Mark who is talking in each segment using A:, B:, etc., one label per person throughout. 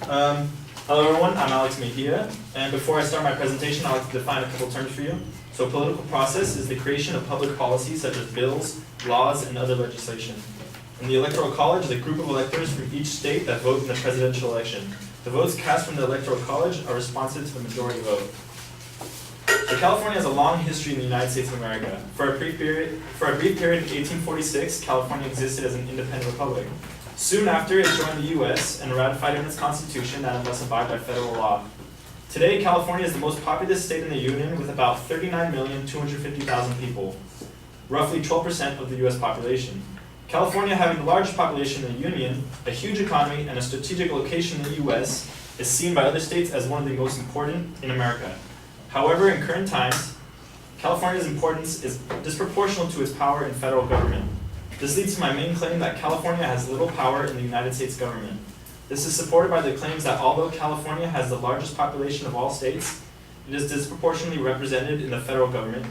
A: Hello everyone, I'm Alex Mejia, and before I start my presentation, I'd like to define a couple terms for you. So political process is the creation of public policies such as bills, laws, and other legislation. And the Electoral College is a group of electors from each state that vote in the presidential election. The votes cast from the Electoral College are responsive to the majority vote. So California has a long history in the United States of America. For a brief period in 1846, California existed as an independent republic. Soon after, it joined the U.S. and ratified in its constitution that it must abide by federal law. Today, California is the most populous state in the Union with about 39,250,000 people, roughly 12% of the U.S. population. California, having the largest population in the Union, a huge economy, and a strategic location in the U.S., is seen by other states as one of the most important in America. However, in current times, California's importance is disproportional to its power in federal government. This leads to my main claim that California has little power in the United States government. This is supported by the claims that although California has the largest population of all states, it is disproportionately represented in the federal government,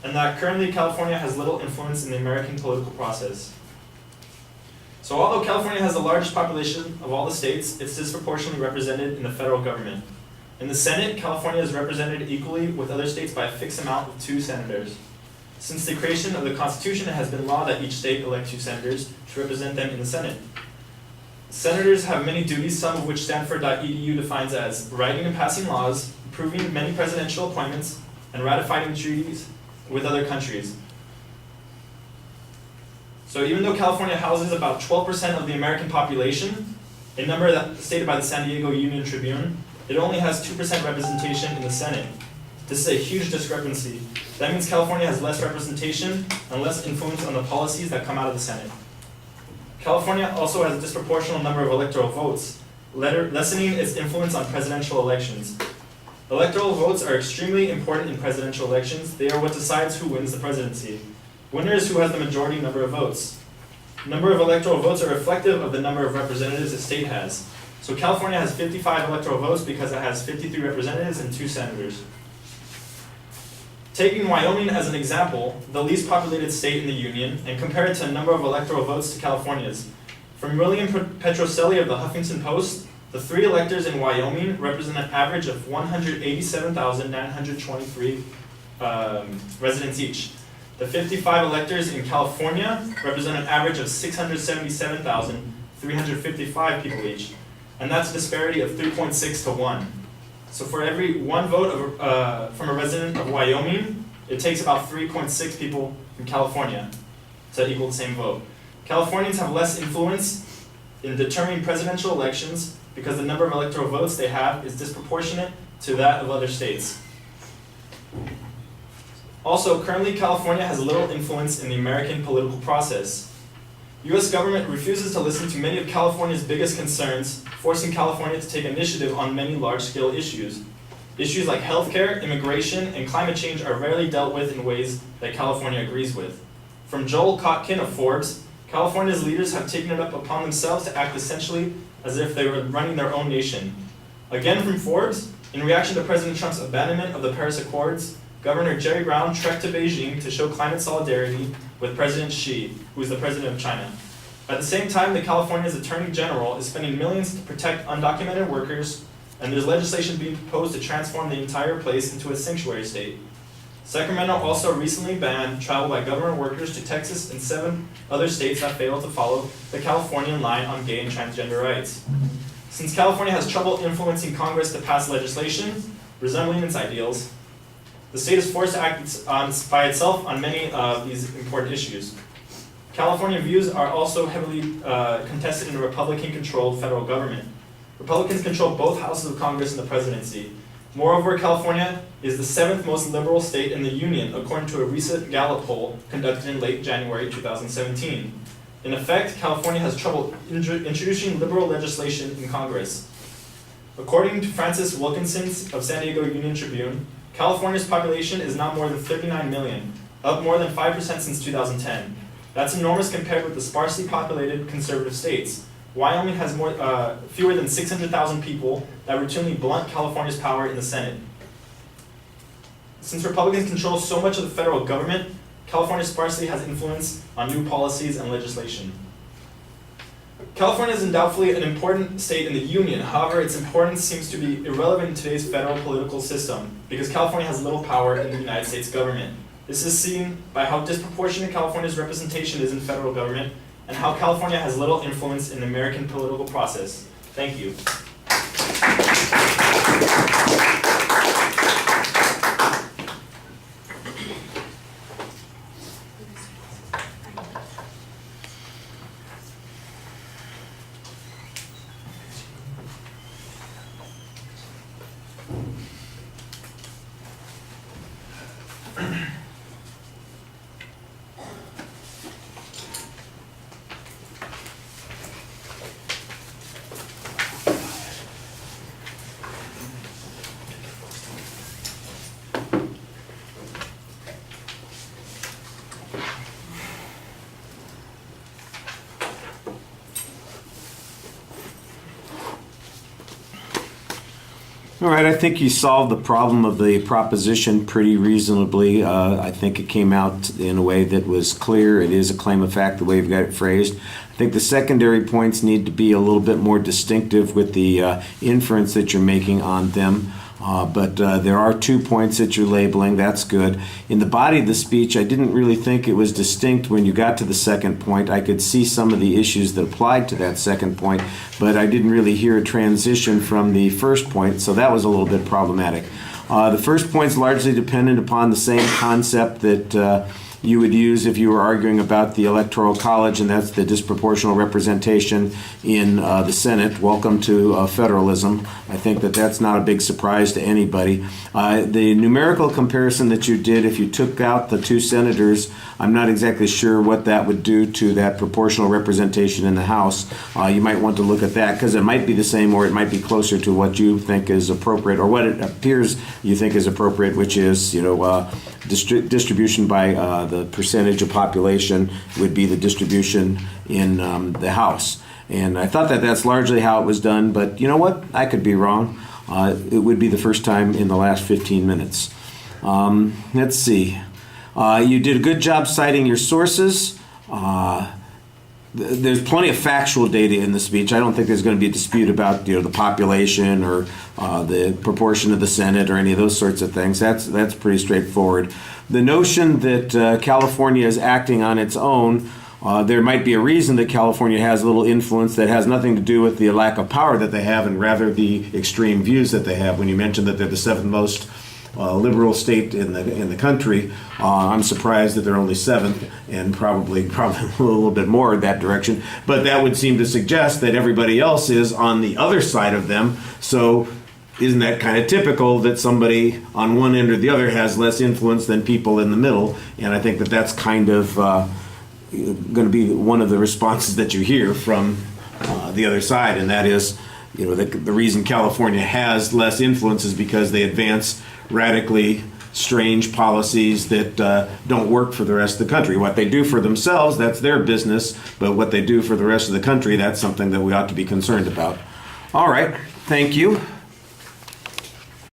A: and that currently California has little influence in the American political process. So although California has the largest population of all the states, it's disproportionately represented in the federal government. In the Senate, California is represented equally with other states by a fixed amount of 2 senators. Since the creation of the Constitution, it has been law that each state elect 2 senators to represent them in the Senate. Senators have many duties, some of which Stanford.edu defines as writing and passing laws, approving many presidential appointments, and ratifying treaties with other countries. So even though California houses about 12% of the American population, a number that stated by the San Diego Union Tribune, it only has 2% representation in the Senate. This is a huge discrepancy. That means California has less representation and less influence on the policies that come out of the Senate. California also has a disproportional number of electoral votes, lessening its influence on presidential elections. Electoral votes are extremely important in presidential elections. They are what decides who wins the presidency. Winner is who has the majority number of votes. Number of electoral votes are reflective of the number of representatives a state has. So California has 55 electoral votes because it has 53 representatives and 2 senators. Taking Wyoming as an example, the least populated state in the Union, and compare it to a number of electoral votes to California's. From William Petrocelli of the Huffington Post, the 3 electors in Wyoming represent an average of 187,923 residents each. The 55 electors in California represent an average of 677,355 people each. And that's a disparity of 3.6 to 1. So for every 1 vote from a resident of Wyoming, it takes about 3.6 people from California to equal the same vote. Californians have less influence in determining presidential elections because the number of electoral votes they have is disproportionate to that of other states. Also, currently California has little influence in the American political process. U.S. government refuses to listen to many of California's biggest concerns, forcing California to take initiative on many large-scale issues. Issues like healthcare, immigration, and climate change are rarely dealt with in ways that California agrees with. From Joel Kotkin of Forbes, California's leaders have taken it upon themselves to act essentially as if they were running their own nation. Again from Forbes, in reaction to President Trump's abandonment of the Paris Accords, Governor Jerry Brown trekked to Beijing to show climate solidarity with President Xi, who is the president of China. At the same time, the California's Attorney General is spending millions to protect undocumented workers, and there's legislation being proposed to transform the entire place into a sanctuary state. Sacramento also recently banned travel by government workers to Texas and 7 other states that failed to follow the Californian line on gay and transgender rights. Since California has trouble influencing Congress to pass legislation resembling its ideals, the state is forced to act by itself on many of these important issues. California views are also heavily contested in a Republican-controlled federal government. Republicans control both houses of Congress and the presidency. Moreover, California is the 7th most liberal state in the Union, according to a recent Gallup poll conducted in late January 2017. In effect, California has trouble introducing liberal legislation in Congress. According to Francis Wilkinson of San Diego Union Tribune, California's population is now more than 39 million, up more than 5% since 2010. That's enormous compared with the sparsely populated conservative states. Wyoming has fewer than 600,000 people that routinely blunt California's power in the Senate. Since Republicans control so much of the federal government, California sparsely has influence on new policies and legislation. California is undoubtedly an important state in the Union. However, its importance seems to be irrelevant in today's federal political system because California has little power in the United States government. This is seen by how disproportionate California's representation is in federal government and how California has little influence in the American political process. Thank you.
B: All right, I think you solved the problem of the proposition pretty reasonably. I think it came out in a way that was clear. It is a claim of fact the way you've got it phrased. I think the secondary points need to be a little bit more distinctive with the inference that you're making on them. But there are 2 points that you're labeling. That's good. In the body of the speech, I didn't really think it was distinct when you got to the second point. I could see some of the issues that applied to that second point, but I didn't really hear a transition from the first point, so that was a little bit problematic. The first point's largely dependent upon the same concept that you would use if you were arguing about the Electoral College, and that's the disproportional representation in the Senate. Welcome to federalism. I think that that's not a big surprise to anybody. The numerical comparison that you did, if you took out the 2 senators, I'm not exactly sure what that would do to that proportional representation in the House. You might want to look at that because it might be the same or it might be closer to what you think is appropriate or what it appears you think is appropriate, which is, distribution by the percentage of population would be the distribution in the House. And I thought that that's largely how it was done, but you know what? I could be wrong. It would be the first time in the last 15 minutes. Let's see. You did a good job citing your sources. There's plenty of factual data in the speech. I don't think there's going to be a dispute about the population or the proportion of the Senate or any of those sorts of things. That's pretty straightforward. The notion that California is acting on its own, there might be a reason that California has little influence that has nothing to do with the lack of power that they have and rather the extreme views that they have. When you mentioned that they're the 7th most liberal state in the country, I'm surprised that they're only 7th and probably a little bit more in that direction. But that would seem to suggest that everybody else is on the other side of them. So isn't that kind of typical that somebody on one end or the other has less influence than people in the middle? And I think that that's kind of going to be one of the responses that you hear from the other side, and that is, the reason California has less influence is because they advance radically strange policies that don't work for the rest of the country. What they do for themselves, that's their business, but what they do for the rest of the country, that's something that we ought to be concerned about. All right, thank you.